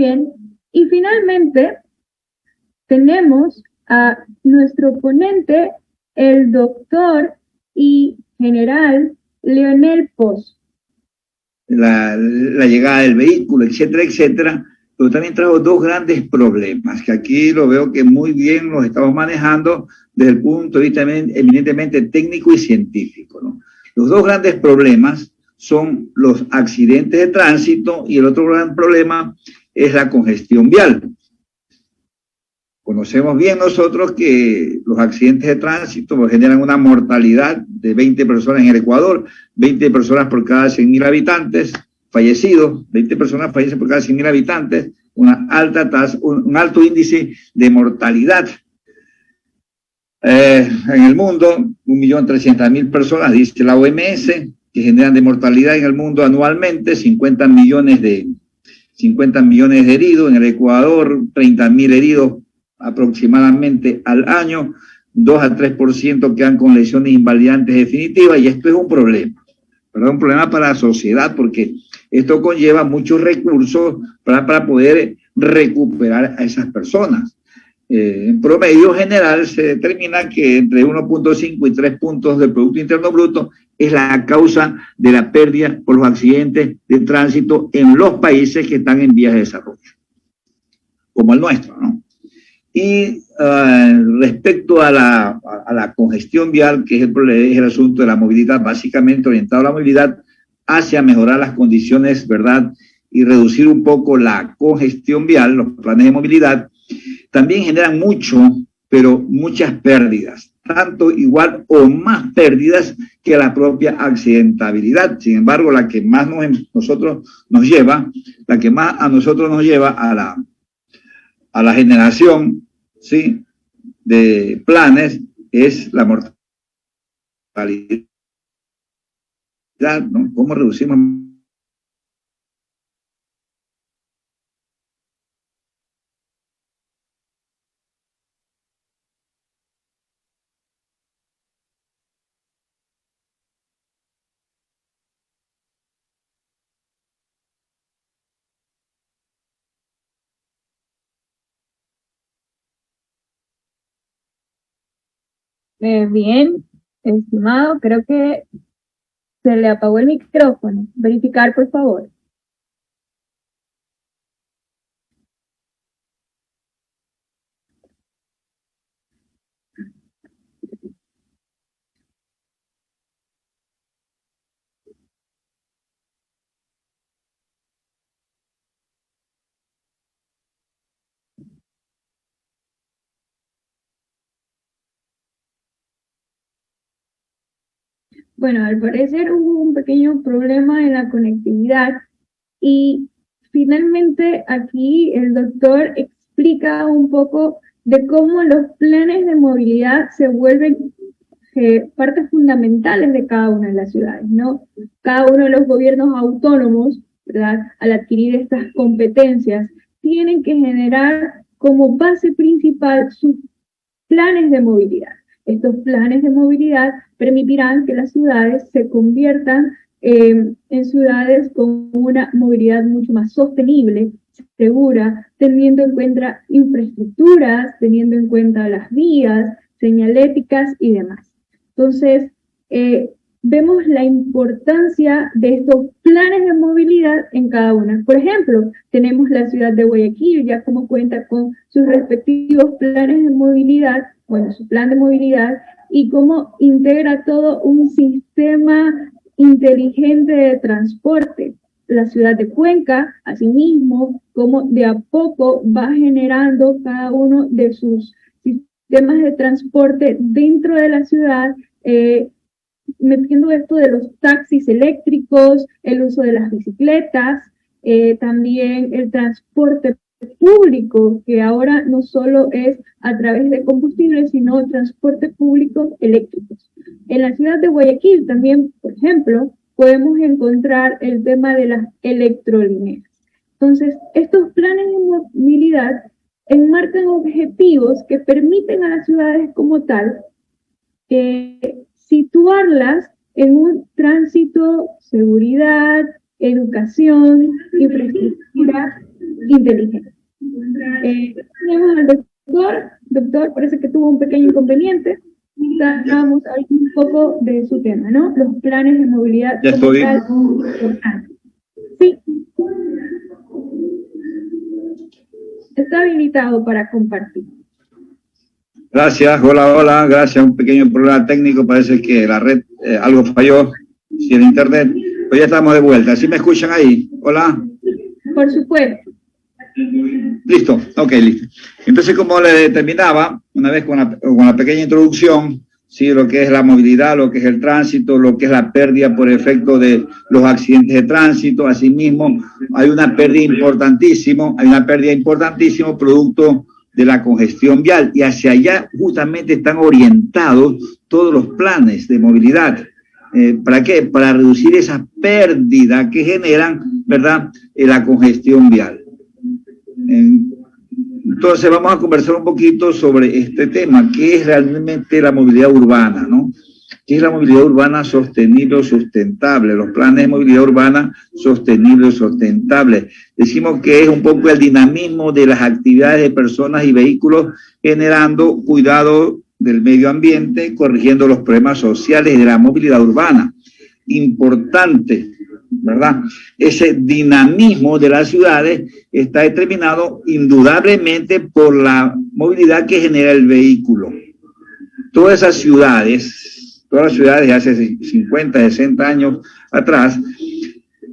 bien. Y finalmente tenemos a nuestro ponente, el doctor y general Leonel Pozo. La llegada del vehículo, etcétera, etcétera, pero también trajo dos grandes problemas, que aquí lo veo que muy bien los estamos manejando desde el punto de vista eminentemente técnico y científico, ¿no? Los dos grandes problemas son los accidentes de tránsito y el otro gran problema es la congestión vial. Conocemos bien nosotros que los accidentes de tránsito generan una mortalidad de 20 personas en el Ecuador, 20 personas por cada 100.000 habitantes fallecidos, 20 personas fallecen por cada 100.000 habitantes, una alta tasa, un alto índice de mortalidad. En el mundo, 1.300.000 personas, dice la OMS, que generan de mortalidad en el mundo anualmente, 50 millones de heridos, en el Ecuador 30.000 heridos aproximadamente al año, 2 al 3% quedan con lesiones invalidantes definitivas, y esto es un problema, ¿verdad? Un problema para la sociedad, porque esto conlleva muchos recursos para poder recuperar a esas personas. En promedio general se determina que entre 1.5 y 3 puntos del Producto Interno Bruto es la causa de la pérdida por los accidentes de tránsito en los países que están en vías de desarrollo, como el nuestro, ¿no? Y respecto a la congestión vial, que es el asunto de la movilidad, básicamente orientado a la movilidad hacia mejorar las condiciones, ¿verdad? Y reducir un poco la congestión vial, los planes de movilidad, también generan pero muchas pérdidas, tanto igual o más pérdidas que la propia accidentabilidad. Sin embargo, la que más a nosotros nos lleva a la generación, ¿sí?, de planes es la mortalidad, ¿no? ¿Cómo reducimos? Bien, estimado, creo que se le apagó el micrófono. Verificar, por favor. Bueno, al parecer hubo un pequeño problema en la conectividad y finalmente aquí el doctor explica un poco de cómo los planes de movilidad se vuelven partes fundamentales de cada una de las ciudades, ¿no? Cada uno de los gobiernos autónomos, ¿verdad?, al adquirir estas competencias, tienen que generar como base principal sus planes de movilidad. Estos planes de movilidad permitirán que las ciudades se conviertan en ciudades con una movilidad mucho más sostenible, segura, teniendo en cuenta infraestructuras, teniendo en cuenta las vías, señaléticas y demás. Entonces, vemos la importancia de estos planes de movilidad en cada una. Por ejemplo, tenemos la ciudad de Guayaquil, ya como cuenta con sus respectivos planes de movilidad, bueno, su plan de movilidad, y cómo integra todo un sistema inteligente de transporte. La ciudad de Cuenca, asimismo, como de a poco va generando cada uno de sus sistemas de transporte dentro de la ciudad, metiendo esto de los taxis eléctricos, el uso de las bicicletas, también el transporte público, que ahora no solo es a través de combustibles, sino transporte público eléctricos. En la ciudad de Guayaquil también, por ejemplo, podemos encontrar el tema de las electrolineras. Entonces, estos planes de movilidad enmarcan objetivos que permiten a las ciudades como tal situarlas en un tránsito, seguridad, educación, infraestructura inteligente. Tenemos al doctor, parece que tuvo un pequeño inconveniente. Vamos a ver un poco de su tema, ¿no? Los planes de movilidad. Ya estoy. Sí. Está habilitado para compartir. Gracias, hola, gracias. Un pequeño problema técnico, parece que la red, algo falló, si el internet, pues ya estamos de vuelta. ¿Sí me escuchan ahí? Hola. Por supuesto. Listo, ok, listo. Entonces, como le determinaba, una vez con la pequeña introducción, sí, lo que es la movilidad, lo que es el tránsito, lo que es la pérdida por efecto de los accidentes de tránsito, asimismo, hay una pérdida importantísima producto de la congestión vial, y hacia allá justamente están orientados todos los planes de movilidad. ¿Para qué? Para reducir esa pérdida que generan, ¿verdad?, la congestión vial. Entonces vamos a conversar un poquito sobre este tema, ¿qué es realmente la movilidad urbana, ¿no? ¿Qué es la movilidad urbana sostenible o sustentable? Los planes de movilidad urbana sostenible o sustentable. Decimos que es un poco el dinamismo de las actividades de personas y vehículos, generando cuidado del medio ambiente, corrigiendo los problemas sociales de la movilidad urbana. Importante, ¿verdad? Ese dinamismo de las ciudades está determinado indudablemente por la movilidad que genera el vehículo. Todas las ciudades de hace 50, 60 años atrás,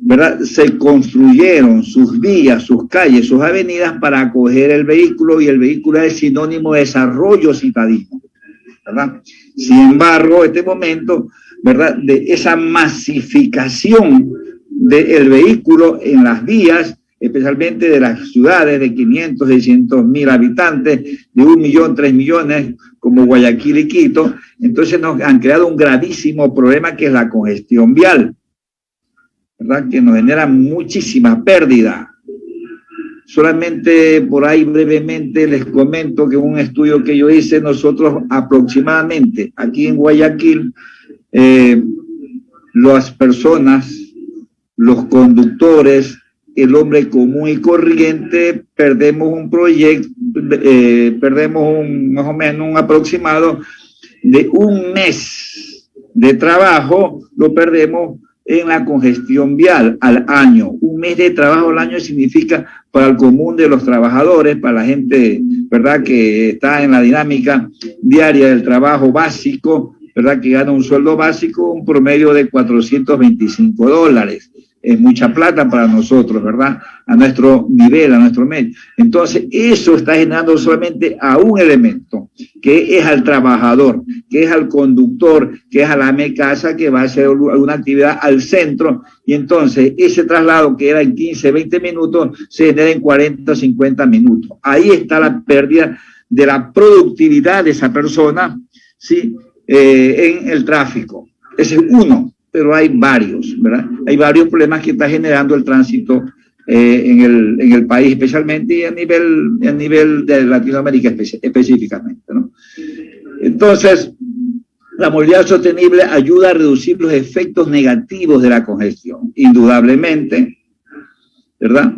¿verdad?, se construyeron sus vías, sus calles, sus avenidas para acoger el vehículo, y el vehículo es sinónimo de desarrollo citadino, ¿verdad? Sin embargo, este momento, ¿verdad?, de esa masificación del vehículo en las vías, especialmente de las ciudades de 500, 600 mil habitantes, de 1 millón, 3 millones, como Guayaquil y Quito, entonces nos han creado un gravísimo problema que es la congestión vial, ¿verdad?, que nos genera muchísima pérdida. Solamente por ahí brevemente les comento que en un estudio que yo hice, nosotros aproximadamente aquí en Guayaquil, las personas, los conductores, el hombre común y corriente, perdemos más o menos un aproximado de un mes de trabajo, lo perdemos en la congestión vial al año. Un mes de trabajo al año significa, para el común de los trabajadores, para la gente, ¿verdad?, que está en la dinámica diaria del trabajo básico, ¿verdad?, que gana un sueldo básico, un promedio de $425. Es mucha plata para nosotros, ¿verdad?, a nuestro nivel, a nuestro medio. Entonces, eso está generando solamente a un elemento, que es al trabajador, que es al conductor, que es a la ama de casa que va a hacer alguna actividad al centro, y entonces ese traslado que era en 15, 20 minutos, se genera en 40, 50 minutos. Ahí está la pérdida de la productividad de esa persona, ¿sí?, en el tráfico. Ese es uno, pero hay varios, ¿verdad? Hay varios problemas que está generando el tránsito en el país, especialmente, y a nivel de Latinoamérica específicamente, ¿no? Entonces, la movilidad sostenible ayuda a reducir los efectos negativos de la congestión, indudablemente, ¿verdad?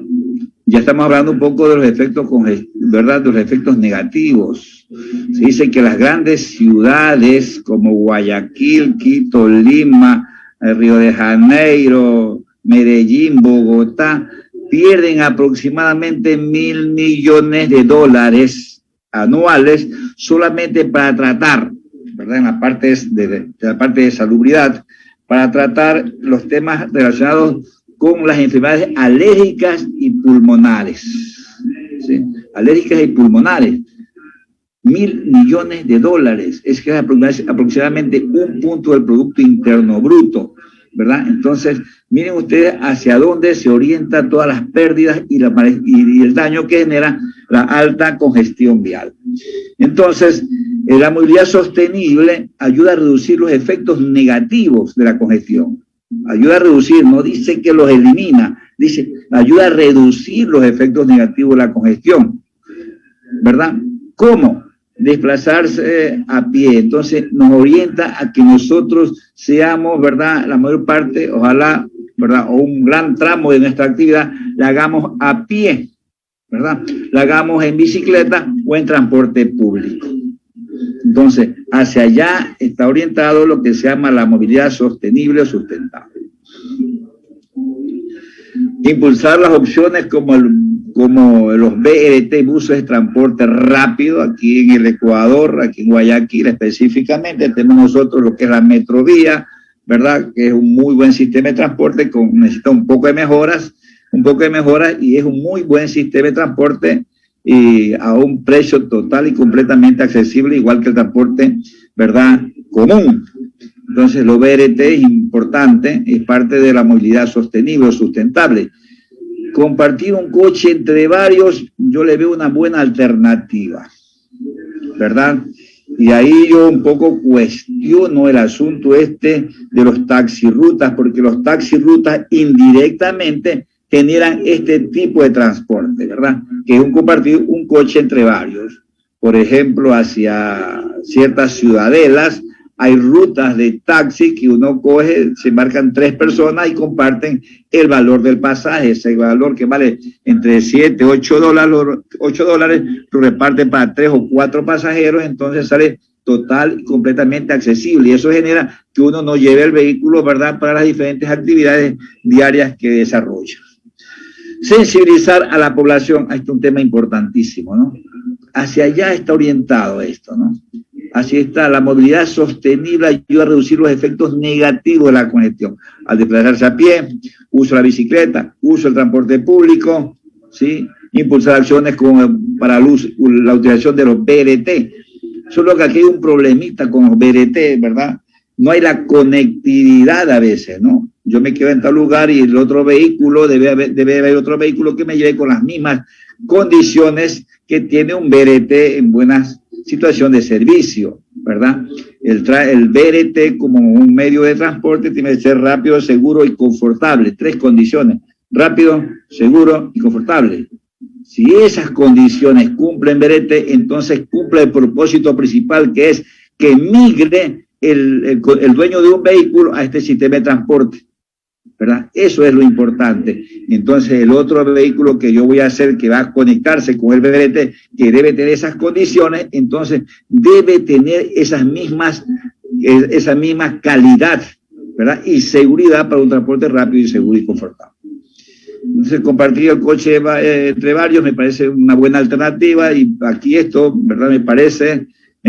Ya estamos hablando un poco de los efectos, ¿verdad?, de los efectos negativos. Se dice que las grandes ciudades como Guayaquil, Quito, Lima, Río de Janeiro, Medellín, Bogotá, pierden aproximadamente $1.000 millones anuales solamente para tratar, ¿verdad?, en la parte de salubridad, para tratar los temas relacionados con las enfermedades alérgicas y pulmonares, ¿sí? Alérgicas y pulmonares. $1.000 millones, es que es aproximadamente 1 punto del Producto Interno Bruto, ¿verdad? Entonces, miren ustedes hacia dónde se orientan todas las pérdidas y el daño que genera la alta congestión vial. Entonces, la movilidad sostenible ayuda a reducir los efectos negativos de la congestión. Ayuda a reducir, no dice que los elimina, dice ayuda a reducir los efectos negativos de la congestión, ¿verdad? ¿Cómo? Desplazarse a pie. Entonces nos orienta a que nosotros seamos, ¿verdad?, la mayor parte, ojalá, ¿verdad?, o un gran tramo de nuestra actividad la hagamos a pie, ¿verdad? La hagamos en bicicleta o en transporte público. Entonces, hacia allá está orientado lo que se llama la movilidad sostenible o sustentable. Impulsar las opciones como los BRT, buses de transporte rápido, aquí en el Ecuador, aquí en Guayaquil específicamente, tenemos nosotros lo que es la Metrovía, ¿verdad? Que es un muy buen sistema de transporte, necesita un poco de mejoras, y es un muy buen sistema de transporte y a un precio total y completamente accesible, igual que el transporte, ¿verdad?, común. Entonces, lo BRT es importante, es parte de la movilidad sostenible o sustentable. Compartir un coche entre varios, yo le veo una buena alternativa, ¿verdad? Y ahí yo un poco cuestiono el asunto de los taxirrutas, porque los taxirrutas indirectamente generan este tipo de transporte, ¿verdad? Que es compartir un coche entre varios. Por ejemplo, hacia ciertas ciudadelas hay rutas de taxi que uno coge, se embarcan 3 personas y comparten el valor del pasaje, ese valor que vale entre 7, 8 dólares, lo reparten para 3 o 4 pasajeros, entonces sale total y completamente accesible. Y eso genera que uno no lleve el vehículo, ¿verdad?, para las diferentes actividades diarias que desarrolla. Sensibilizar a la población, este es un tema importantísimo, ¿no? Hacia allá está orientado esto, ¿no? Así está, la movilidad sostenible ayuda a reducir los efectos negativos de la congestión. Al desplazarse a pie, uso de la bicicleta, uso del transporte público, ¿sí? Impulsar acciones como para la utilización de los BRT. Solo que aquí hay un problemita con los BRT, ¿verdad? No hay la conectividad a veces, ¿no? Yo me quedo en tal lugar y el otro vehículo, debe haber otro vehículo que me lleve con las mismas condiciones que tiene un BRT en buenas situación de servicio, ¿verdad? El BRT como un medio de transporte tiene que ser rápido, seguro y confortable. 3 condiciones: rápido, seguro y confortable. Si esas condiciones cumplen BRT, entonces cumple el propósito principal, que es que migre el dueño de un vehículo a este sistema de transporte, ¿verdad? Eso es lo importante. Entonces, el otro vehículo que yo voy a hacer, que va a conectarse con el BRT, que debe tener esas condiciones, entonces debe tener esa misma calidad, ¿verdad?, y seguridad para un transporte rápido y seguro y confortable. Entonces, compartir el coche entre varios me parece una buena alternativa, y aquí esto, ¿verdad?, me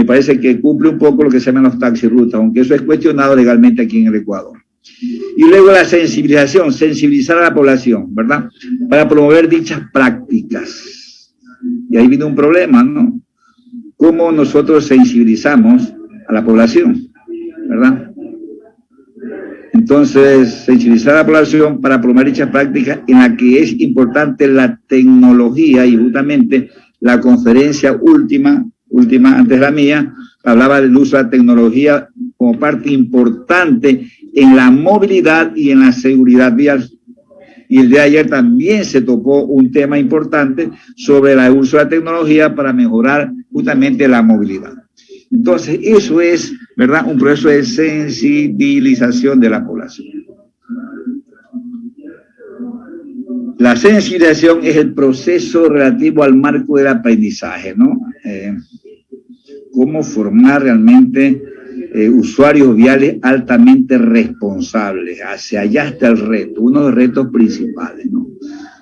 parece que cumple un poco lo que se llaman los taxirrutas, aunque eso es cuestionado legalmente aquí en el Ecuador. Y luego la sensibilizar a la población, ¿verdad?, para promover dichas prácticas. Y ahí viene un problema, ¿no? ¿Cómo nosotros sensibilizamos a la población, ¿verdad? Entonces, sensibilizar a la población para promover dichas prácticas, en la que es importante la tecnología, y justamente la conferencia última antes de la mía, hablaba del uso de la tecnología como parte importante en la movilidad y en la seguridad vial. Y el día de ayer también se tocó un tema importante sobre el uso de la tecnología para mejorar justamente la movilidad. Entonces, eso es, ¿verdad?, un proceso de sensibilización de la población. La sensibilización es el proceso relativo al marco del aprendizaje, ¿no? Cómo formar realmente usuarios viales altamente responsables. Hacia allá está el reto, uno de los retos principales, ¿no?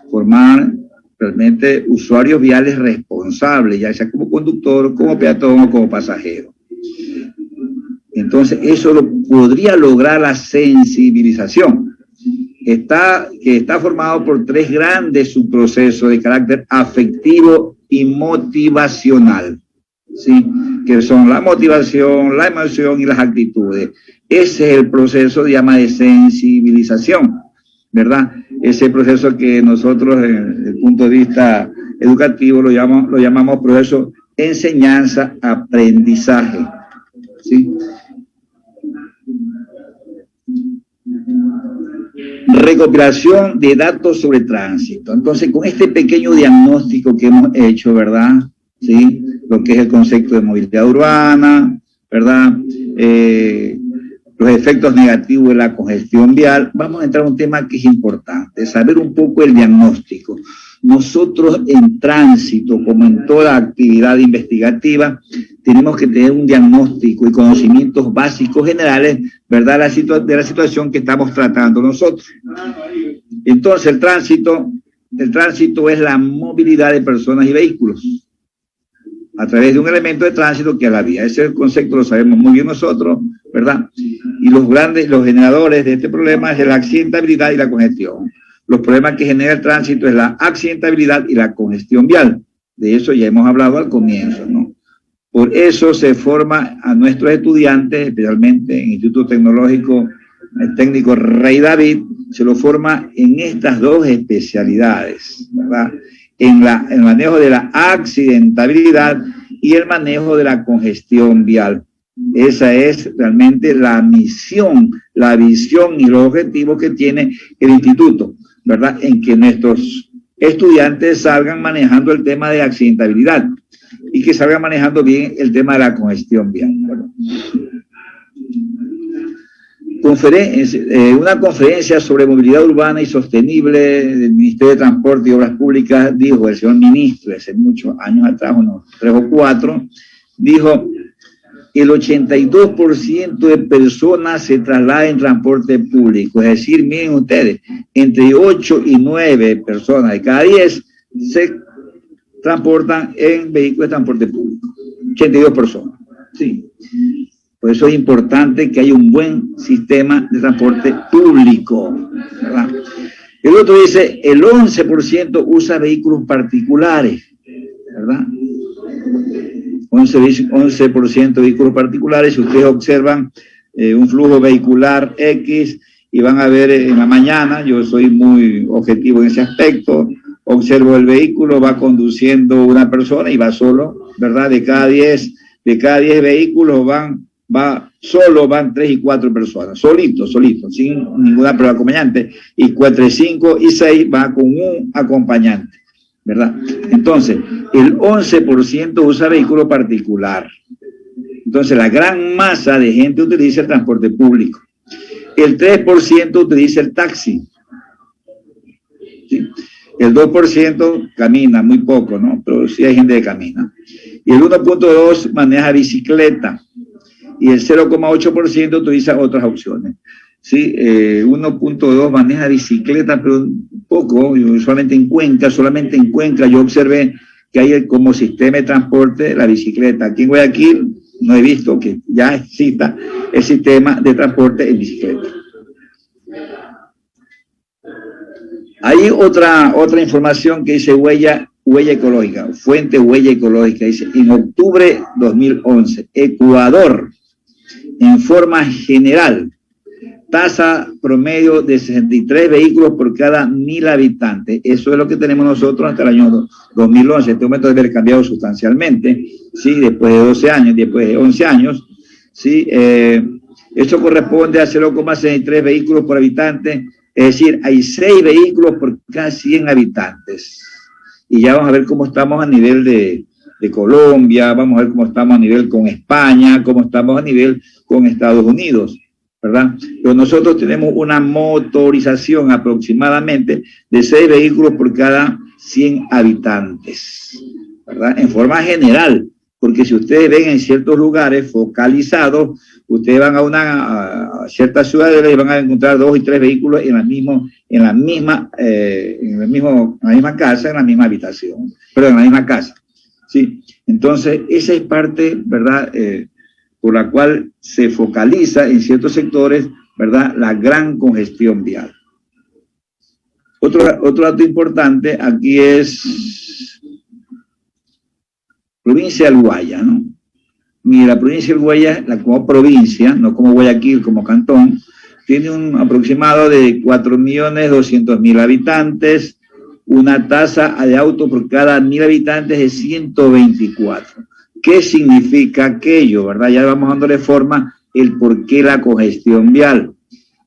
Formar realmente usuarios viales responsables, ya sea como conductor, como peatón o como pasajero. Entonces, eso lo podría lograr la sensibilización. Que está formado por 3 grandes subprocesos de carácter afectivo y motivacional, ¿sí?, que son la motivación, la emoción y las actitudes. Ese es el proceso, llama, de sensibilización, ¿verdad? Ese proceso que nosotros, desde el punto de vista educativo, lo llamamos proceso enseñanza-aprendizaje, ¿sí? Recopilación de datos sobre tránsito. Entonces, con este pequeño diagnóstico que hemos hecho, ¿verdad?, ¿sí?, lo que es el concepto de movilidad urbana, ¿verdad?, los efectos negativos de la congestión vial, vamos a entrar a un tema que es importante, saber un poco el diagnóstico. nosotros en tránsito, como en toda actividad investigativa, tenemos que tener un diagnóstico y conocimientos básicos generales, ¿verdad?, de la situación que estamos tratando nosotros. Entonces, el tránsito es la movilidad de personas y vehículos a través de un elemento de tránsito que es la vía. Ese concepto lo sabemos muy bien nosotros, ¿verdad? Y los generadores de este problema es la accidentabilidad y la congestión. Los problemas que genera el tránsito es la accidentabilidad y la congestión vial. De eso ya hemos hablado al comienzo, ¿no? Por eso se forma a nuestros estudiantes, especialmente en el Instituto Tecnológico Técnico Rey David, se lo forma en estas dos especialidades, ¿verdad? En el manejo de la accidentabilidad y el manejo de la congestión vial. Esa es realmente la misión, la visión y los objetivos que tiene el instituto, ¿verdad? En que nuestros estudiantes salgan manejando el tema de accidentabilidad y que salgan manejando bien el tema de la congestión vial, ¿verdad? Una conferencia sobre movilidad urbana y sostenible del Ministerio de Transporte y Obras Públicas, dijo el señor ministro, hace muchos años atrás, unos 3 o 4, dijo: el 82% de personas se traslada en transporte público. Es decir, miren ustedes, entre 8 y 9 personas de cada 10 se transportan en vehículos de transporte público. 82 personas. Sí. Por eso es importante que haya un buen sistema de transporte público, ¿verdad? El otro dice, el 11% usa vehículos particulares, ¿verdad? 11% de vehículos particulares. Si ustedes observan un flujo vehicular X y van a ver en la mañana, yo soy muy objetivo en ese aspecto, observo el vehículo, va conduciendo una persona y va solo, ¿verdad? De cada 10 vehículos van 3 y 4 personas, solitos, sin ninguna prueba acompañante, y 4, 5 y 6 va con un acompañante, ¿verdad? Entonces, el 11% usa vehículo particular. Entonces, la gran masa de gente utiliza el transporte público. El 3% utiliza el taxi. ¿Sí? El 2% camina, muy poco, ¿no? Pero sí hay gente que camina. Y el 1.2% maneja bicicleta. Y el 0.8% utiliza otras opciones. ¿Sí? 1.2% maneja bicicleta, pero poco, solamente en Cuenca yo observé que hay como sistema de transporte la bicicleta. Aquí en Guayaquil no he visto que ya exista el sistema de transporte en bicicleta. Hay otra información que dice huella ecológica, fuente huella ecológica, dice en octubre 2011, Ecuador, en forma general, tasa promedio de 63 vehículos por cada 1.000 habitantes. Eso es lo que tenemos nosotros hasta el año 2011. Este momento debe haber cambiado sustancialmente, ¿sí? Después de 12 años, después de 11 años, ¿sí? Eso corresponde a 0,63 vehículos por habitante, es decir, hay 6 vehículos por cada 100 habitantes. Y ya vamos a ver cómo estamos a nivel de Colombia, vamos a ver cómo estamos a nivel con España, cómo estamos a nivel con Estados Unidos, ¿verdad? Pero nosotros tenemos una motorización aproximadamente de 6 vehículos por cada 100 habitantes, ¿verdad? En forma general, porque si ustedes ven en ciertos lugares focalizados, ustedes van a ciertas ciudades y van a encontrar 2 y 3 vehículos en la misma casa, en la misma habitación, pero en la misma casa, ¿sí? Entonces, esa es parte, ¿verdad?, por la cual se focaliza en ciertos sectores, ¿verdad?, la gran congestión vial. Otro dato importante aquí es provincia del Guaya, ¿no? Mira, la provincia del Guaya, como provincia, no como Guayaquil, como cantón, tiene un aproximado de 4.200.000 habitantes, una tasa de auto por cada 1.000 habitantes de 124. ¿Qué significa aquello, verdad? Ya vamos dándole forma el por qué la congestión vial,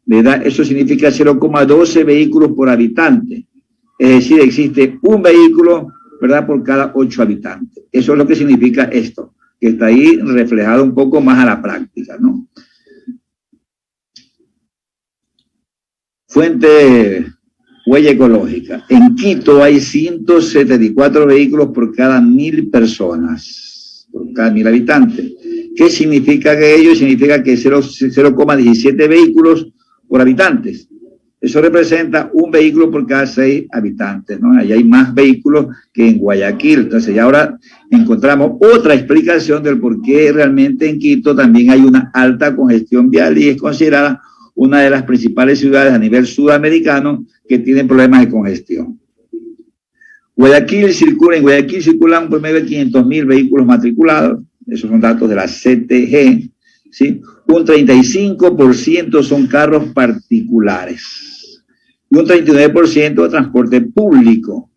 ¿verdad? Eso significa 0,12 vehículos por habitante. Es decir, existe un vehículo, ¿verdad?, por cada 8 habitantes. Eso es lo que significa esto, que está ahí reflejado un poco más a la práctica, ¿no? Fuente huella ecológica. En Quito hay 174 vehículos por cada 1000 personas, por cada 1000 habitantes. ¿Qué significa que ello? Significa que 0,17 vehículos por habitantes. Eso representa un vehículo por cada 6 habitantes, ¿no? Allí hay más vehículos que en Guayaquil. Entonces, ya ahora encontramos otra explicación del por qué realmente en Quito también hay una alta congestión vial y es considerada una de las principales ciudades a nivel sudamericano que tienen problemas de congestión. En Guayaquil circulan un promedio de 500.000 vehículos matriculados. Esos son datos de la CTG, ¿sí? Un 35% son carros particulares y un 39% de transporte público.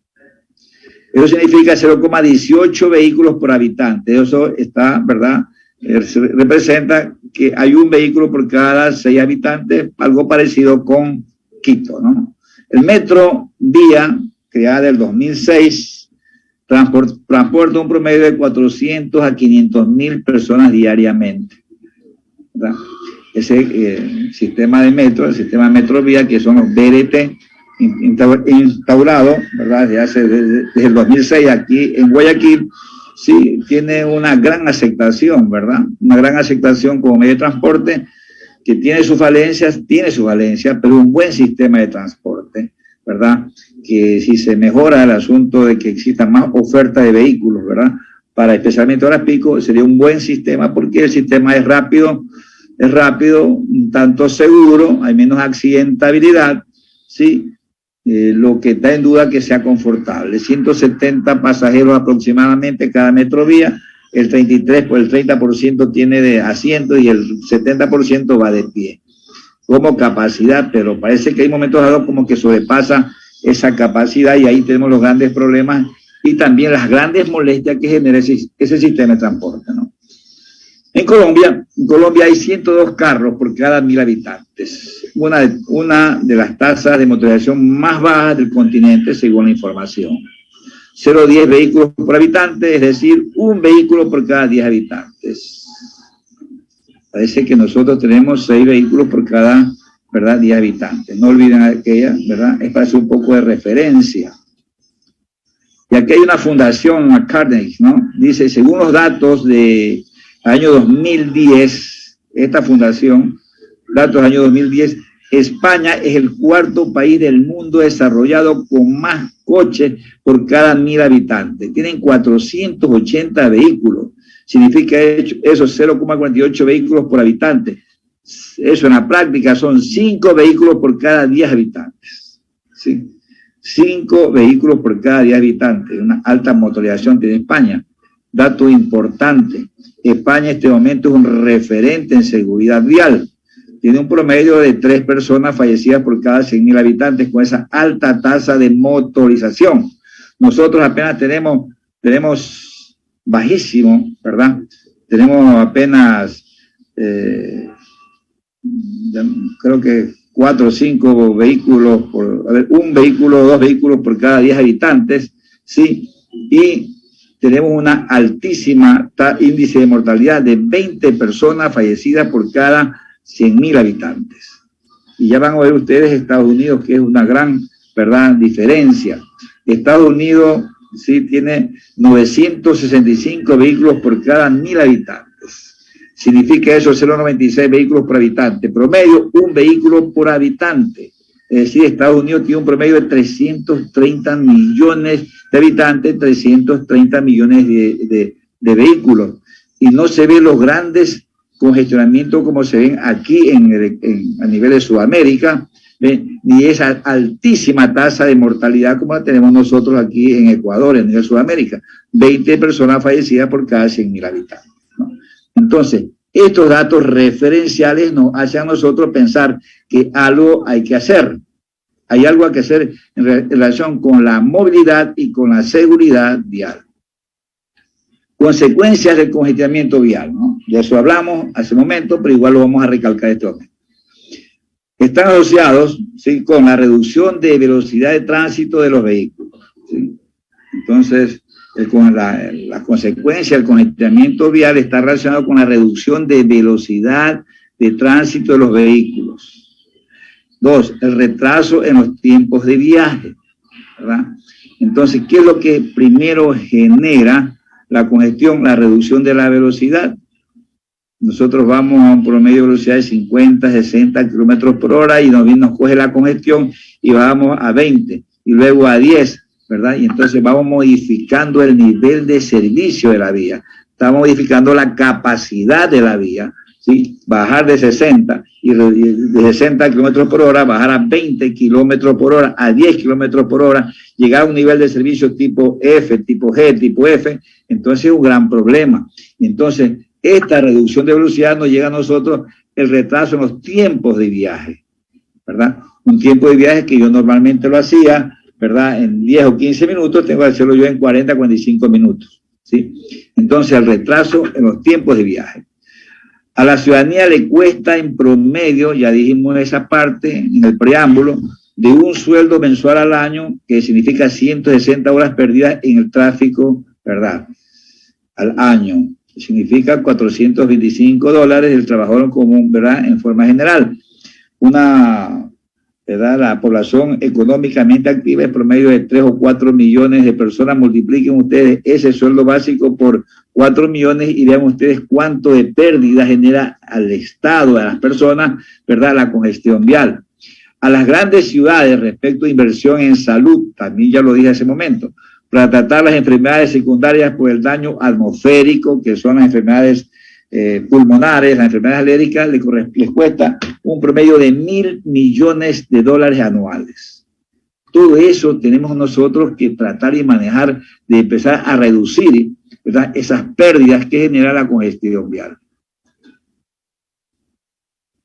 Eso significa 0,18 vehículos por habitante. Eso está, ¿verdad? Representa que hay un vehículo por cada 6 habitantes, algo parecido con Quito, ¿no? El Metro Vía, creada en el 2006, transporta un promedio de 400 a 500.000 personas diariamente, ¿verdad? Ese sistema de metro, el sistema de Metrovía, que son los BRT, instaurado, ¿verdad? Desde el 2006 aquí en Guayaquil, sí, tiene una gran aceptación, ¿verdad? Una gran aceptación como medio de transporte que tiene sus falencias, pero un buen sistema de transporte, ¿verdad? Que si se mejora el asunto de que exista más oferta de vehículos, ¿verdad? Para especialmente horas pico, sería un buen sistema porque el sistema es rápido, un tanto seguro, hay menos accidentabilidad, ¿sí? Lo que está en duda que sea confortable. 170 pasajeros aproximadamente cada Metrovía, el 30% tiene de asiento y el 70% va de pie como capacidad, pero parece que hay momentos dados como que sobrepasa esa capacidad y ahí tenemos los grandes problemas y también las grandes molestias que genera ese sistema de transporte, ¿no? En Colombia hay 102 carros por cada 1000 habitantes, una de las tasas de motorización más bajas del continente según la información. 0,10 vehículos por habitante, es decir, un vehículo por cada 10 habitantes. Parece que nosotros tenemos 6 vehículos por cada, ¿verdad?, 10 habitantes. No olviden aquella, ¿verdad? Es para hacer un poco de referencia. Y aquí hay una fundación, a Carnegie, ¿no? Dice, según los datos de año 2010, esta fundación, datos del año 2010, España es el 4º país del mundo desarrollado con más coches por cada 1000 habitantes. Tienen 480 vehículos. Significa eso 0,48 vehículos por habitante. Eso en la práctica son 5 vehículos por cada 10 habitantes. ¿Sí? 5 vehículos por cada 10 habitantes. Una alta motorización tiene España. Dato importante. España en este momento es un referente en seguridad vial. Tiene un promedio de 3 personas fallecidas por cada 100.000 habitantes con esa alta tasa de motorización. Nosotros apenas tenemos bajísimo, ¿verdad? Tenemos apenas, creo que 4 o 5 vehículos, un vehículo o 2 vehículos por cada 10 habitantes, ¿sí? Y tenemos una altísima índice de mortalidad de 20 personas fallecidas por cada 100.000 habitantes. Y ya van a ver ustedes Estados Unidos, que es una gran, ¿verdad?, diferencia. Estados Unidos sí tiene 965 vehículos por cada 1000 habitantes. Significa eso 0,96 vehículos por habitante. Promedio, un vehículo por habitante. Es decir, Estados Unidos tiene un promedio de 330 millones de habitantes, 330 millones de vehículos. Y no se ven los grandes congestionamientos como se ven aquí a nivel de Sudamérica, ni esa altísima tasa de mortalidad como la tenemos nosotros aquí en Ecuador, en nivel de Sudamérica. 20 personas fallecidas por cada 100.000 habitantes, ¿no? Entonces, estos datos referenciales nos hacen a nosotros pensar que algo hay que hacer. Hay algo que hacer en relación con la movilidad y con la seguridad vial. Consecuencias del congestionamiento vial, ¿no? De eso hablamos hace un momento, pero igual lo vamos a recalcar este momento. Están asociados, ¿sí?, con la reducción de velocidad de tránsito de los vehículos, ¿sí? Entonces, con la consecuencia del congestionamiento vial está relacionado con la reducción de velocidad de tránsito de los vehículos. Dos, el retraso en los tiempos de viaje, ¿verdad? Entonces, ¿qué es lo que primero genera la congestión? La reducción de la velocidad. Nosotros vamos a un promedio de velocidad de 50, 60 kilómetros por hora y nos coge la congestión y vamos a 20 y luego a 10, ¿verdad? Y entonces vamos modificando el nivel de servicio de la vía. Estamos modificando la capacidad de la vía, ¿sí? Bajar de 60 y de 60 kilómetros por hora, bajar a 20 kilómetros por hora, a 10 kilómetros por hora, llegar a un nivel de servicio tipo F, tipo G, tipo F, entonces es un gran problema. Entonces, esta reducción de velocidad nos llega a nosotros el retraso en los tiempos de viaje, ¿verdad? Un tiempo de viaje que yo normalmente lo hacía, ¿verdad? En 10 o 15 minutos, tengo que hacerlo yo en 40, 45 minutos, ¿sí? Entonces, el retraso en los tiempos de viaje. A la ciudadanía le cuesta en promedio, ya dijimos esa parte en el preámbulo, de un sueldo mensual al año, que significa 160 horas perdidas en el tráfico, ¿verdad? Al año. Significa $425 del trabajador común, ¿verdad? En forma general. ¿Verdad? La población económicamente activa es promedio de 3 o 4 millones de personas. Multipliquen ustedes ese sueldo básico por 4 millones y vean ustedes cuánto de pérdida genera al Estado, a las personas, ¿verdad? La congestión vial. A las grandes ciudades respecto a inversión en salud, también ya lo dije hace momento, para tratar las enfermedades secundarias por el daño atmosférico, que son las enfermedades pulmonares, las enfermedades alérgicas, les cuesta un promedio de $1.000 millones anuales. Todo eso tenemos nosotros que tratar y manejar, de empezar a reducir, ¿verdad?, esas pérdidas que genera la congestión vial.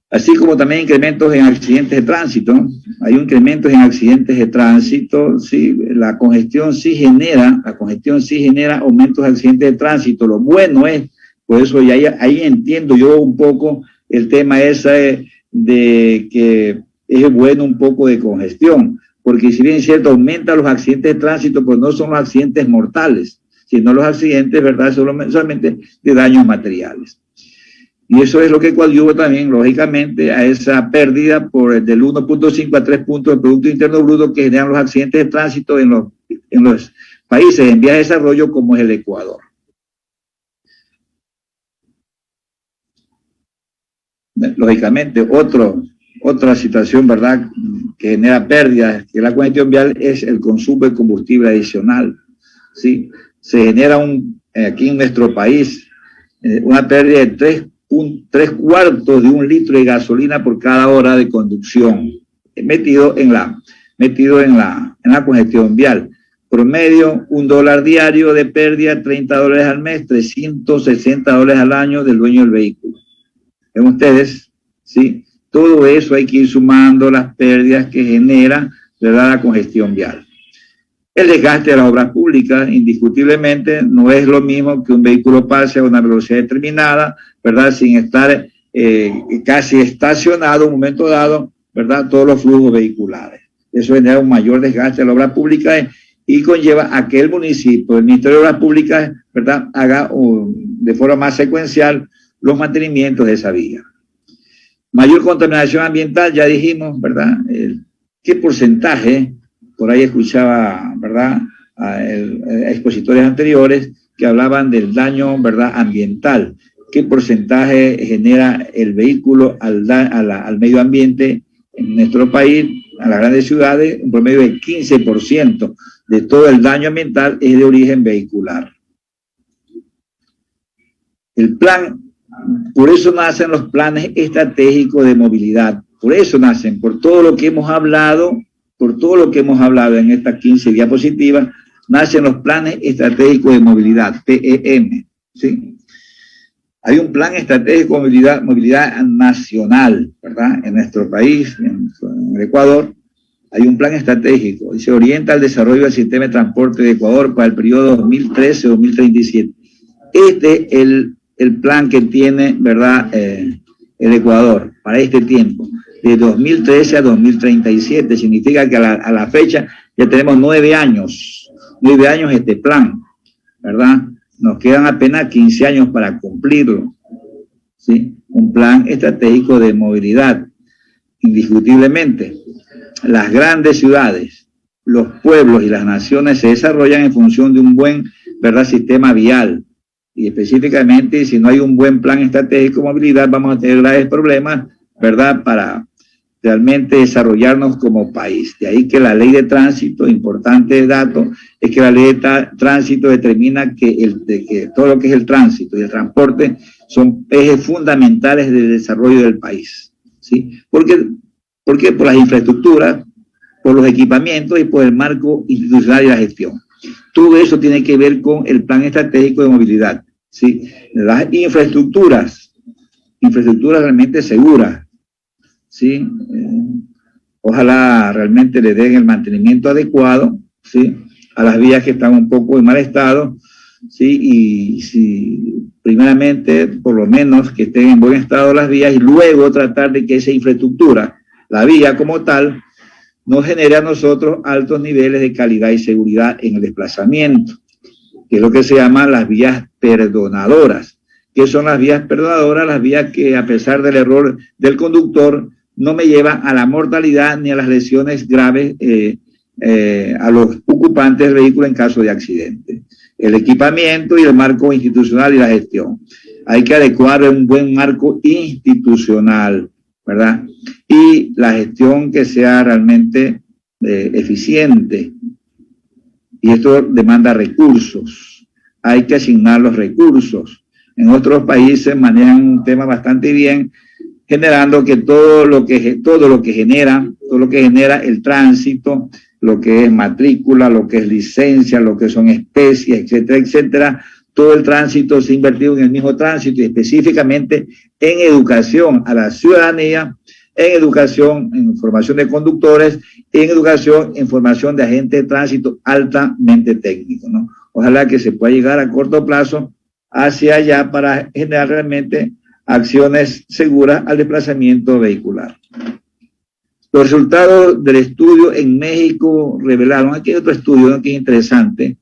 Así como también incrementos en accidentes de tránsito. Hay incrementos en accidentes de tránsito, sí, la congestión sí genera aumentos de accidentes de tránsito. Lo bueno es, por eso ya ahí entiendo yo un poco el tema ese de que es bueno un poco de congestión, porque si bien es cierto, aumenta los accidentes de tránsito, pues no son los accidentes mortales, sino los accidentes, ¿verdad?, solamente de daños materiales. Y eso es lo que coadyuva también, lógicamente, a esa pérdida del 1.5 a 3 puntos del Producto Interno Bruto que generan los accidentes de tránsito en los países en vías de desarrollo como es el Ecuador. Lógicamente, otra situación, ¿verdad?, que genera pérdidas, que la congestión vial, es el consumo de combustible adicional, ¿sí? Se genera aquí en nuestro país una pérdida de 3/4 de un litro de gasolina por cada hora de conducción, metido en la congestión vial. Promedio, $1 diario de pérdida, $30 al mes, $360 al año del dueño del vehículo. ¿Ven ustedes? ¿Sí? Todo eso hay que ir sumando las pérdidas que genera, ¿verdad?, la congestión vial. El desgaste de las obras públicas, indiscutiblemente, no es lo mismo que un vehículo pase a una velocidad determinada, ¿verdad?, sin estar casi estacionado en un momento dado, ¿verdad?, todos los flujos vehiculares. Eso genera un mayor desgaste de la obra pública y conlleva a que el municipio, el Ministerio de Obras Públicas, ¿verdad?, haga de forma más secuencial los mantenimientos de esa vía. Mayor contaminación ambiental, ya dijimos, ¿verdad? ¿Qué porcentaje? Por ahí escuchaba, ¿verdad?, a expositores anteriores que hablaban del daño, ¿verdad?, ambiental. ¿Qué porcentaje genera el vehículo al medio ambiente en nuestro país, a las grandes ciudades? Un promedio de 15% de todo el daño ambiental es de origen vehicular. El plan, por eso nacen los planes estratégicos de movilidad, por eso nacen, por todo lo que hemos hablado en estas 15 diapositivas, nacen los planes estratégicos de movilidad, PEM, ¿sí? Hay un plan estratégico de movilidad nacional, ¿verdad?, en nuestro país, en el Ecuador. Hay un plan estratégico y se orienta al desarrollo del sistema de transporte de Ecuador para el periodo 2013-2037. Este es el plan que tiene, ¿verdad?, el Ecuador para este tiempo, de 2013 a 2037. Significa que a la fecha ya tenemos 9 años este plan, ¿verdad? Nos quedan apenas 15 años para cumplirlo, ¿sí? Un plan estratégico de movilidad. indiscutiblemente, las grandes ciudades, los pueblos y las naciones se desarrollan en función de un buen, ¿verdad?, sistema vial. Y específicamente, si no hay un buen plan estratégico de movilidad, vamos a tener graves problemas, ¿verdad?, para realmente desarrollarnos como país. De ahí que la ley de tránsito, importante dato, es que la ley de tránsito determina que todo lo que es el tránsito y el transporte son ejes fundamentales del desarrollo del país, ¿sí? ¿Por qué? Por las infraestructuras, por los equipamientos y por el marco institucional y la gestión. Todo eso tiene que ver con el plan estratégico de movilidad, ¿sí? Las infraestructuras realmente seguras, ¿sí? Ojalá realmente le den el mantenimiento adecuado, ¿sí?, a las vías que están un poco en mal estado, ¿sí? Y si primeramente, por lo menos, que estén en buen estado las vías y luego tratar de que esa infraestructura, la vía como tal, nos genere a nosotros altos niveles de calidad y seguridad en el desplazamiento, que es lo que se llama las vías perdonadoras. ¿Qué son las vías perdonadoras? Las vías que, a pesar del error del conductor, no me llevan a la mortalidad ni a las lesiones graves a los ocupantes del vehículo en caso de accidente. El equipamiento y el marco institucional y la gestión. Hay que adecuar un buen marco institucional, ¿verdad? Y la gestión que sea realmente eficiente. Y esto demanda recursos. Hay que asignar los recursos. En otros países manejan un tema bastante bien, generando que todo lo que genera el tránsito, lo que es matrícula, lo que es licencia, lo que son especies, etcétera, etcétera, todo el tránsito se ha invertido en el mismo tránsito y específicamente en educación a la ciudadanía, en educación, en formación de conductores, en educación, en formación de agentes de tránsito altamente técnicos, ¿no? Ojalá que se pueda llegar a corto plazo hacia allá para generar realmente acciones seguras al desplazamiento vehicular. Los resultados del estudio en México revelaron, aquí hay otro estudio, ¿no?, que es interesante,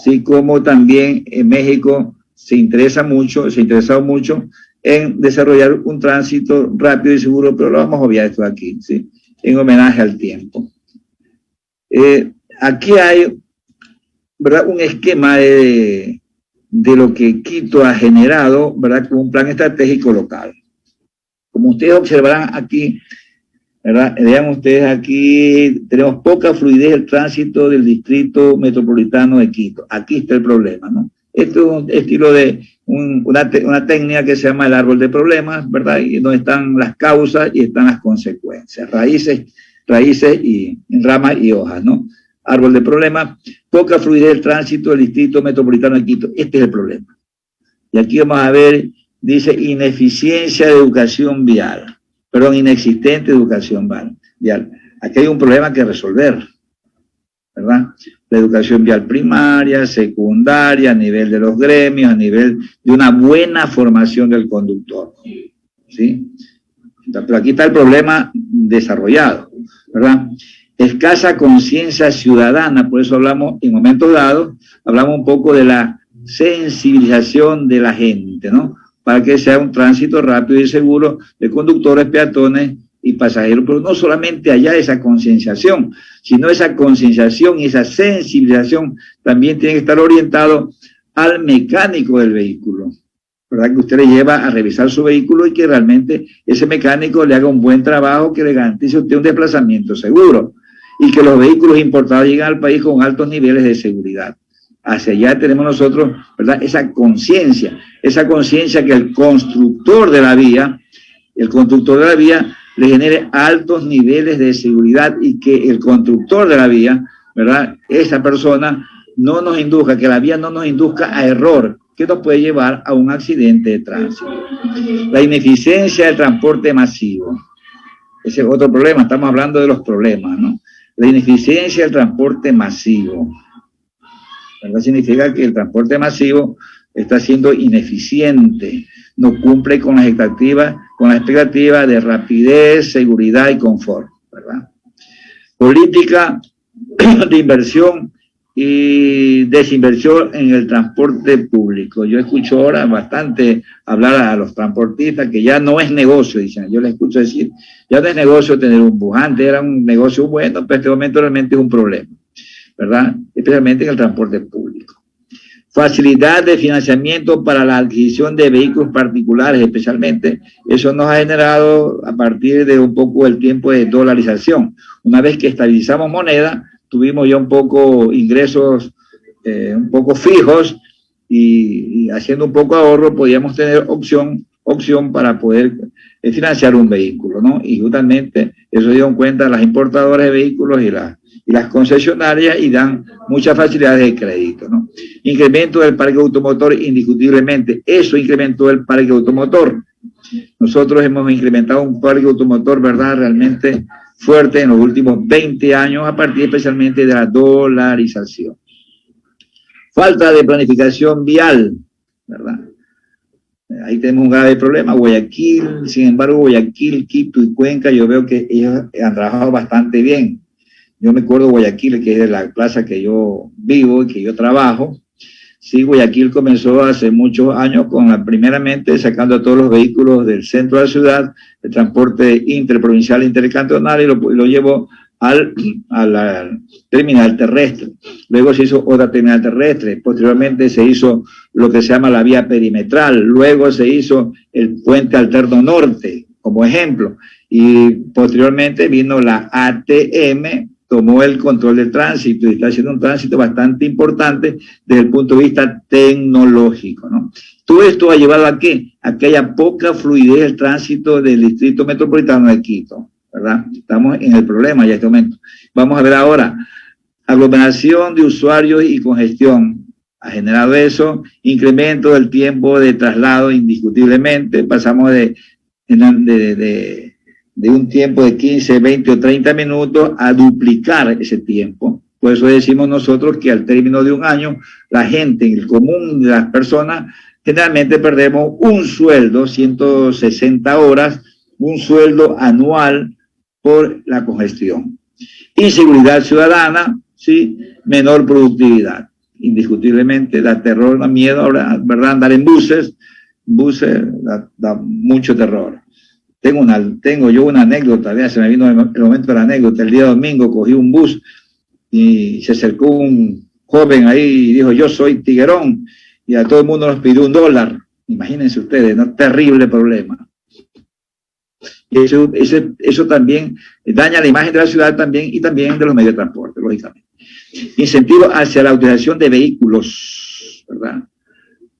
sí, como también en México se ha interesado mucho en desarrollar un tránsito rápido y seguro, pero lo vamos a obviar esto aquí, ¿sí?, en homenaje al tiempo. Aquí hay, ¿verdad?, un esquema de lo que Quito ha generado, ¿verdad?, como un plan estratégico local. Como ustedes observarán aquí, ¿verdad?, vean ustedes aquí, tenemos poca fluidez del tránsito del distrito metropolitano de Quito. Aquí está el problema, ¿no? Esto es un estilo de una técnica que se llama el árbol de problemas, ¿verdad?, y donde están las causas y están las consecuencias, raíces y ramas y hojas, ¿no? Árbol de problemas, poca fluidez del tránsito del distrito metropolitano de Quito. Este es el problema. Y aquí vamos a ver, dice ineficiencia de educación vial. Perdón, inexistente educación vial. Aquí hay un problema que resolver, ¿verdad? La educación vial primaria, secundaria, a nivel de los gremios, a nivel de una buena formación del conductor, ¿sí? Pero aquí está el problema desarrollado, ¿verdad? Escasa conciencia ciudadana, por eso hablamos en momentos dados, hablamos un poco de la sensibilización de la gente, ¿no?, para que sea un tránsito rápido y seguro de conductores, peatones y pasajeros. Pero no solamente allá esa concienciación, sino esa concienciación y esa sensibilización también tiene que estar orientado al mecánico del vehículo, ¿verdad?, que usted le lleva a revisar su vehículo y que realmente ese mecánico le haga un buen trabajo, que le garantice a usted un desplazamiento seguro y que los vehículos importados lleguen al país con altos niveles de seguridad. Hacia allá tenemos nosotros, ¿verdad?, esa conciencia que el constructor de la vía le genere altos niveles de seguridad y que el constructor de la vía, ¿verdad?, esa persona no nos induzca, que la vía no nos induzca a error, que nos puede llevar a un accidente de tránsito. La ineficiencia del transporte masivo. Ese es otro problema, estamos hablando de los problemas, ¿no? La ineficiencia del transporte masivo, ¿verdad? Significa que el transporte masivo está siendo ineficiente, no cumple con las expectativas de rapidez, seguridad y confort, ¿verdad? Política de inversión y desinversión en el transporte público. Yo escucho ahora bastante hablar a los transportistas que ya no es negocio, dicen. Yo les escucho decir, ya no es negocio tener un bus. Antes era un negocio bueno, pero en este momento realmente es un problema, ¿verdad? Especialmente en el transporte público. Facilidad de financiamiento para la adquisición de vehículos particulares, especialmente. Eso nos ha generado a partir de un poco el tiempo de dolarización. Una vez que estabilizamos moneda, tuvimos ya un poco ingresos un poco fijos y haciendo un poco ahorro podíamos tener opción para poder financiar un vehículo, ¿no? Y justamente eso dieron cuenta las importadoras de vehículos y las concesionarias y dan muchas facilidades de crédito, ¿no? Incremento del parque automotor indiscutiblemente. Eso incrementó el parque automotor. Nosotros hemos incrementado un parque automotor, ¿verdad?, realmente fuerte en los últimos 20 años, a partir especialmente de la dolarización. Falta de planificación vial, ¿verdad? Ahí tenemos un grave problema. Guayaquil, sin embargo, Guayaquil, Quito y Cuenca, yo veo que ellos han trabajado bastante bien. Yo me acuerdo de Guayaquil, que es de la plaza que yo vivo y que yo trabajo. Sí, Guayaquil comenzó hace muchos años primeramente sacando a todos los vehículos del centro de la ciudad, el transporte interprovincial intercantonal, y lo llevó a la terminal terrestre. Luego se hizo otra terminal terrestre. Posteriormente se hizo lo que se llama la vía perimetral. Luego se hizo el puente alterno norte, como ejemplo. Y posteriormente vino la ATM, tomó el control del tránsito y está haciendo un tránsito bastante importante desde el punto de vista tecnológico, ¿no? Todo esto ha llevado a ¿qué? A que haya poca fluidez del tránsito del distrito metropolitano de Quito, ¿verdad? Estamos en el problema ya en este momento. Vamos a ver ahora, aglomeración de usuarios y congestión. Ha generado eso, incremento del tiempo de traslado indiscutiblemente, pasamos de un tiempo de 15, 20 o 30 minutos a duplicar ese tiempo. Por eso decimos nosotros que al término de un año, la gente, en el común de las personas, generalmente perdemos un sueldo, 160 horas, un sueldo anual por la congestión. Inseguridad ciudadana, ¿sí? Menor productividad. Indiscutiblemente da terror, da miedo ahora, ¿verdad? Andar en buses da mucho terror. Tengo yo una anécdota, vea, se me vino el momento de la anécdota. El día domingo cogí un bus y se acercó un joven ahí y dijo, yo soy tiguerón, y a todo el mundo nos pidió $1. Imagínense ustedes, ¿no? Terrible problema. Eso también daña la imagen de la ciudad también y también de los medios de transporte, lógicamente. Incentivo hacia la utilización de vehículos, ¿verdad?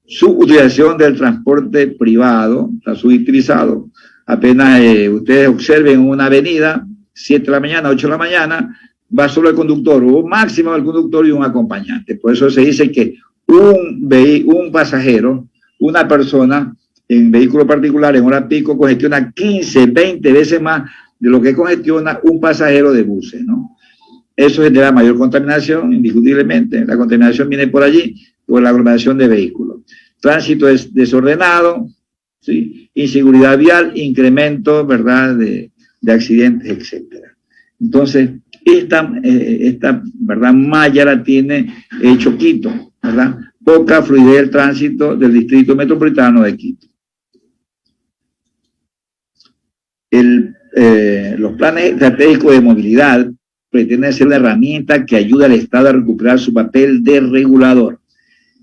Su utilización del transporte privado está subutilizado. Apenas ustedes observen una avenida, 7 de la mañana, 8 de la mañana, va solo el conductor, o máximo el conductor y un acompañante. Por eso se dice que un pasajero, una persona en vehículo particular en hora pico congestiona 15, 20 veces más de lo que congestiona un pasajero de buses, ¿no? Eso genera mayor contaminación, indiscutiblemente. La contaminación viene por allí, por la aglomeración de vehículos. Tránsito es desordenado, ¿sí? Inseguridad vial, incremento, ¿verdad?, de accidentes, etcétera. Entonces, esta ¿verdad?, malla la tiene hecho Quito, ¿verdad? Poca fluidez del tránsito del distrito metropolitano de Quito. Los planes estratégicos de movilidad pretenden ser una herramienta que ayude al Estado a recuperar su papel de regulador.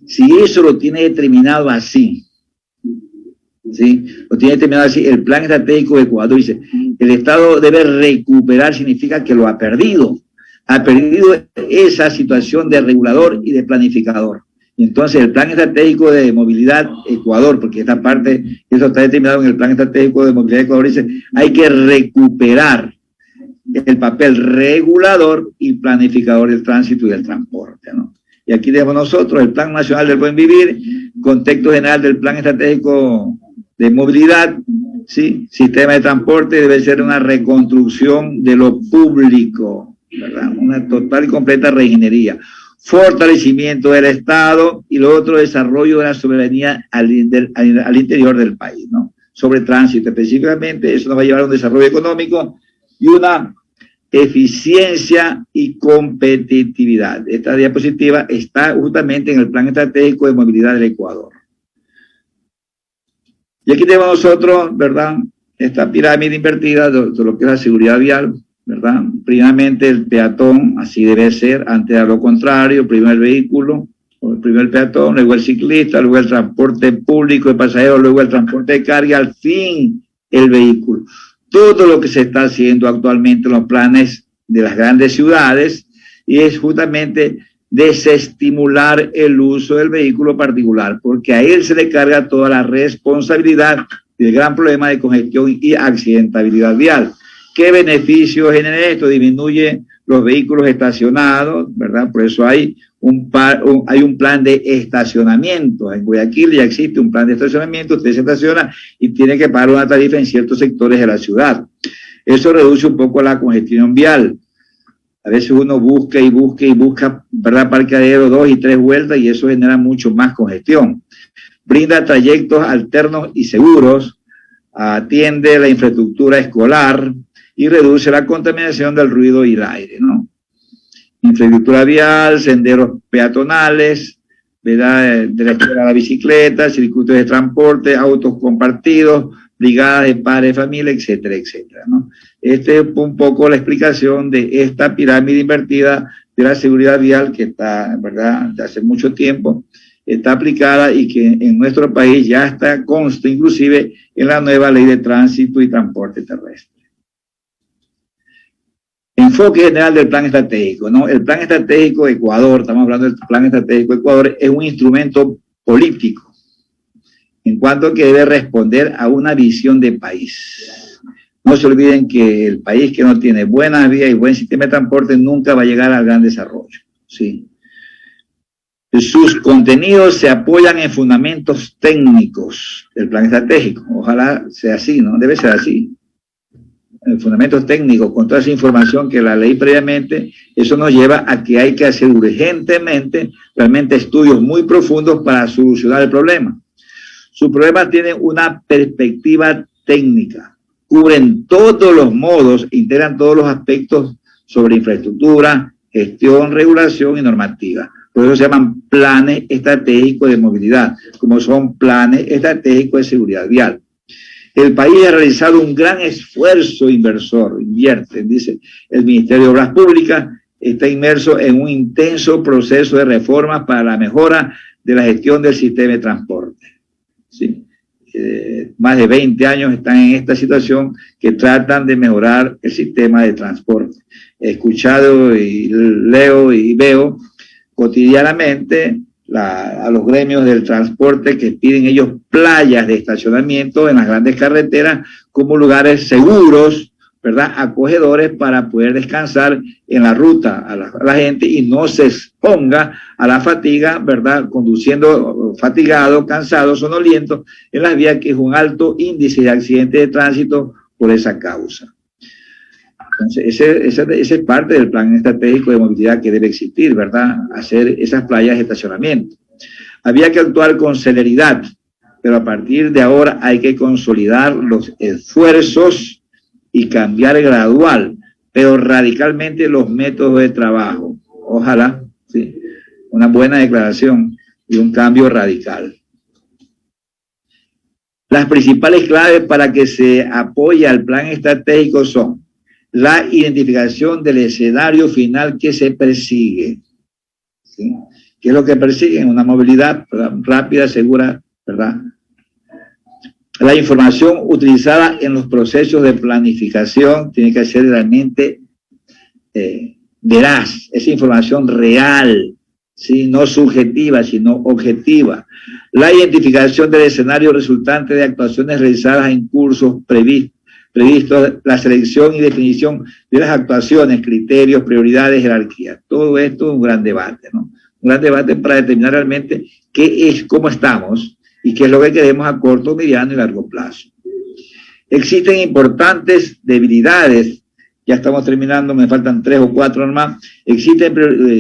Si eso lo tiene determinado así, ¿sí? Lo tiene determinado así, el plan estratégico de Ecuador dice, el Estado debe recuperar, significa que lo ha perdido esa situación de regulador y de planificador. Y entonces el plan estratégico de movilidad Ecuador, porque esta parte, eso está determinado en el plan estratégico de movilidad Ecuador, dice, hay que recuperar el papel regulador y planificador del tránsito y del transporte, ¿no? Y aquí tenemos nosotros el Plan Nacional del Buen Vivir, contexto general del Plan Estratégico de Movilidad, ¿sí? Sistema de transporte debe ser una reconstrucción de lo público, ¿verdad? Una total y completa reingeniería. Fortalecimiento del Estado y lo otro, desarrollo de la soberanía al interior del país, ¿no? Sobre tránsito específicamente, eso nos va a llevar a un desarrollo económico y una eficiencia y competitividad. Esta diapositiva está justamente en el Plan Estratégico de Movilidad del Ecuador. Y aquí tenemos nosotros, ¿verdad?, esta pirámide invertida de lo que es la seguridad vial, ¿verdad? Primeramente el peatón, así debe ser, antes de lo contrario, primero el vehículo, primero el peatón, luego el ciclista, luego el transporte público de pasajeros, luego el transporte de carga, al fin el vehículo. Todo lo que se está haciendo actualmente en los planes de las grandes ciudades y es justamente desestimular el uso del vehículo particular, porque a él se le carga toda la responsabilidad del gran problema de congestión y accidentabilidad vial. ¿Qué beneficio genera esto? Disminuye los vehículos estacionados, ¿verdad? Por eso hay un plan de estacionamiento. En Guayaquil ya existe un plan de estacionamiento, usted se estaciona y tiene que pagar una tarifa en ciertos sectores de la ciudad. Eso reduce un poco la congestión vial. A veces uno busca y busca y busca, ¿verdad?, parqueadero 2 y 3 vueltas y eso genera mucho más congestión. Brinda trayectos alternos y seguros, atiende la infraestructura escolar y reduce la contaminación del ruido y el aire, ¿no? Infraestructura vial, senderos peatonales, ¿verdad?, de la escuela a la bicicleta, circuitos de transporte, autos compartidos, brigadas de padres de familia, etcétera, etcétera, ¿no? Esta es un poco la explicación de esta pirámide invertida de la seguridad vial que está, ¿verdad?, de hace mucho tiempo, está aplicada y que en nuestro país ya está, consta inclusive en la nueva ley de tránsito y transporte terrestre. Enfoque general del plan estratégico, ¿no? El plan estratégico de Ecuador, estamos hablando del plan estratégico de Ecuador, es un instrumento político en cuanto que debe responder a una visión de país. No se olviden que el país que no tiene buenas vías y buen sistema de transporte nunca va a llegar al gran desarrollo, ¿sí? Sus contenidos se apoyan en fundamentos técnicos del plan estratégico. Ojalá sea así, ¿no? Debe ser así. En fundamentos técnicos, con toda esa información que la ley previamente, eso nos lleva a que hay que hacer urgentemente realmente estudios muy profundos para solucionar el problema. Sus problemas tienen una perspectiva técnica, cubren todos los modos, integran todos los aspectos sobre infraestructura, gestión, regulación y normativa. Por eso se llaman planes estratégicos de movilidad, como son planes estratégicos de seguridad vial. El país ha realizado un gran esfuerzo invierte, dice el Ministerio de Obras Públicas, está inmerso en un intenso proceso de reformas para la mejora de la gestión del sistema de transporte. ¿Sí? Más de 20 años están en esta situación que tratan de mejorar el sistema de transporte. He escuchado y leo y veo cotidianamente a los gremios del transporte que piden ellos playas de estacionamiento en las grandes carreteras como lugares seguros, ¿verdad?, acogedores para poder descansar en la ruta a la gente y no se exponga a la fatiga, ¿verdad?, conduciendo fatigado, cansado, sonoliento en las vías, que es un alto índice de accidentes de tránsito por esa causa. Entonces, ese es parte del plan estratégico de movilidad que debe existir, ¿verdad? Hacer esas playas de estacionamiento. Había que actuar con celeridad, pero a partir de ahora hay que consolidar los esfuerzos y cambiar gradual, pero radicalmente los métodos de trabajo. Ojalá, sí, una buena declaración y un cambio radical. Las principales claves para que se apoye al plan estratégico son la identificación del escenario final que se persigue, ¿sí? ¿Qué es lo que persiguen? Una movilidad, ¿verdad?, rápida, segura, ¿verdad? La información utilizada en los procesos de planificación tiene que ser realmente veraz, esa información real, ¿sí?, no subjetiva, sino objetiva. La identificación del escenario resultante de actuaciones realizadas en cursos previstos, la selección y definición de las actuaciones, criterios, prioridades, jerarquía. Todo esto es un gran debate, ¿no? Un gran debate para determinar realmente qué es, cómo estamos y qué es lo que queremos a corto, mediano y largo plazo. Existen importantes debilidades, ya estamos terminando, me faltan 3 o 4 nomás, existen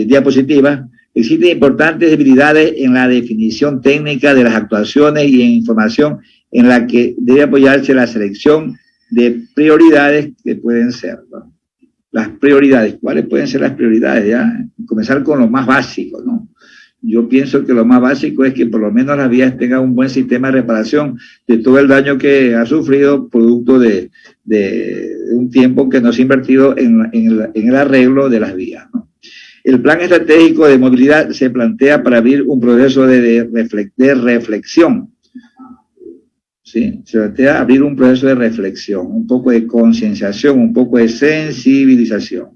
diapositivas, existen importantes debilidades en la definición técnica de las actuaciones y en información en la que debe apoyarse la selección de prioridades que pueden ser, ¿no? las prioridades. ¿Cuáles pueden ser las prioridades? Ya, comenzar con lo más básico, ¿no? Yo pienso que lo más básico es que por lo menos las vías tengan un buen sistema de reparación de todo el daño que ha sufrido producto de un tiempo que no se ha invertido en el arreglo de las vías, ¿no? El plan estratégico de movilidad se plantea para abrir un proceso de reflexión. ¿Sí? Se plantea abrir un proceso de reflexión, un poco de concienciación, un poco de sensibilización.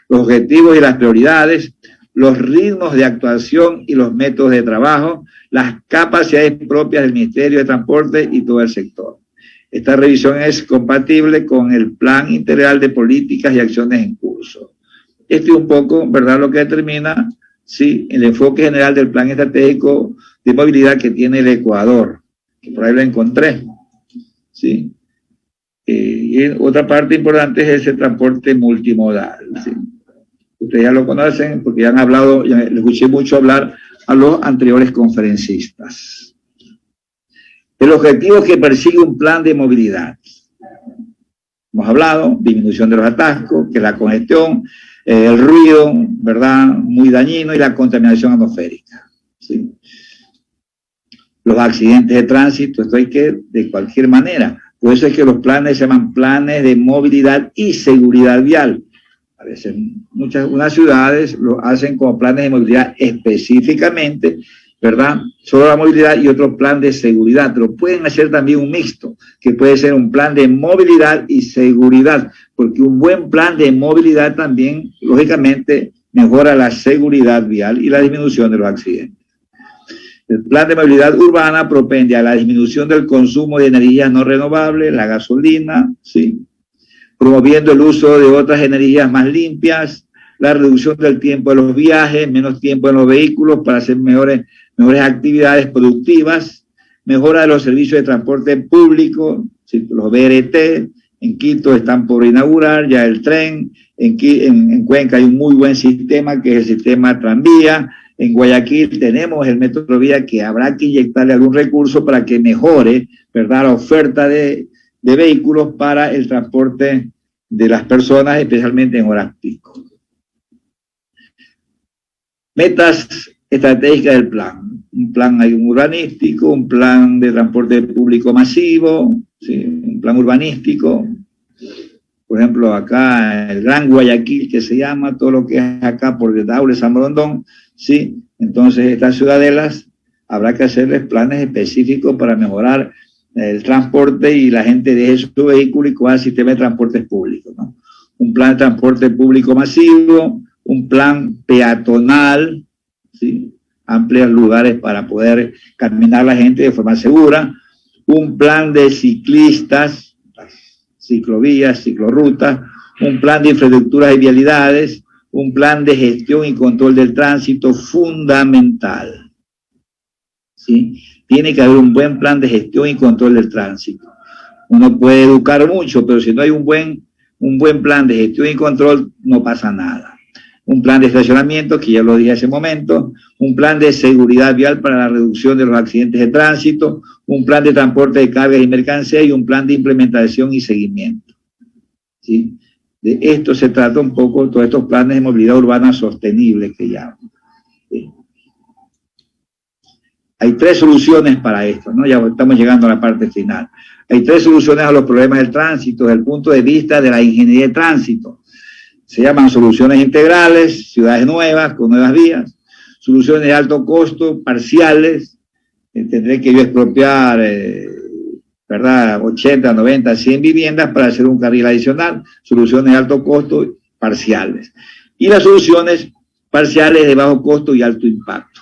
Los objetivos y las prioridades, los ritmos de actuación y los métodos de trabajo, las capacidades propias del Ministerio de Transporte y todo el sector. Esta revisión es compatible con el Plan Integral de Políticas y Acciones en curso. Esto es un poco, ¿verdad?, lo que determina, sí, el enfoque general del Plan Estratégico de Movilidad que tiene el Ecuador, que por ahí lo encontré, ¿sí? Y otra parte importante es ese transporte multimodal, ¿sí? Ustedes ya lo conocen porque ya han hablado, ya les escuché mucho hablar a los anteriores conferencistas. El objetivo que persigue un plan de movilidad. Hemos hablado, disminución de los atascos, que es la congestión, el ruido, ¿verdad?, muy dañino, y la contaminación atmosférica, ¿sí? Los accidentes de tránsito, esto hay que, de cualquier manera. Por eso es que los planes se llaman planes de movilidad y seguridad vial. A veces unas ciudades lo hacen como planes de movilidad específicamente, ¿verdad?, solo la movilidad y otro plan de seguridad, pero pueden hacer también un mixto, que puede ser un plan de movilidad y seguridad, porque un buen plan de movilidad también, lógicamente, mejora la seguridad vial y la disminución de los accidentes. El plan de movilidad urbana propende a la disminución del consumo de energías no renovables, la gasolina, ¿sí?, promoviendo el uso de otras energías más limpias, la reducción del tiempo de los viajes, menos tiempo en los vehículos para hacer mejores actividades productivas, mejora de los servicios de transporte público, ¿sí?, los BRT, en Quito están por inaugurar ya el tren, en Cuenca hay un muy buen sistema que es el sistema tranvía, en Guayaquil tenemos el Metrovía que habrá que inyectarle algún recurso para que mejore, ¿verdad?, la oferta de vehículos para el transporte de las personas, especialmente en horas pico. Metas estratégicas del plan. Un plan urbanístico, un plan de transporte público masivo, ¿sí?, un plan urbanístico. Por ejemplo, acá el Gran Guayaquil, que se llama, todo lo que es acá por el Daule, San Borondón, ¿sí? Entonces, estas ciudadelas habrá que hacerles planes específicos para mejorar el transporte y la gente deje su vehículo y coja el sistema de transportes públicos, ¿no? Un plan de transporte público masivo, un plan peatonal, ¿sí?, ampliar lugares para poder caminar la gente de forma segura, un plan de ciclistas, ciclovías, ciclorrutas, un plan de infraestructuras y vialidades, un plan de gestión y control del tránsito fundamental, ¿sí? Tiene que haber un buen plan de gestión y control del tránsito. Uno puede educar mucho, pero si no hay un buen plan de gestión y control, no pasa nada. Un plan de estacionamiento, que ya lo dije hace un momento, un plan de seguridad vial para la reducción de los accidentes de tránsito, un plan de transporte de cargas y mercancías y un plan de implementación y seguimiento, ¿sí? De esto se trata un poco, todos estos planes de movilidad urbana sostenible que llaman, ¿sí? Hay 3 soluciones para esto, ¿no? Ya estamos llegando a la parte final. Hay 3 soluciones a los problemas del tránsito desde el punto de vista de la ingeniería de tránsito. Se llaman soluciones integrales, ciudades nuevas con nuevas vías, soluciones de alto costo, parciales, tendré que yo expropiar, ¿verdad?, 80, 90, 100 viviendas para hacer un carril adicional, soluciones de alto costo, parciales. Y las soluciones parciales de bajo costo y alto impacto.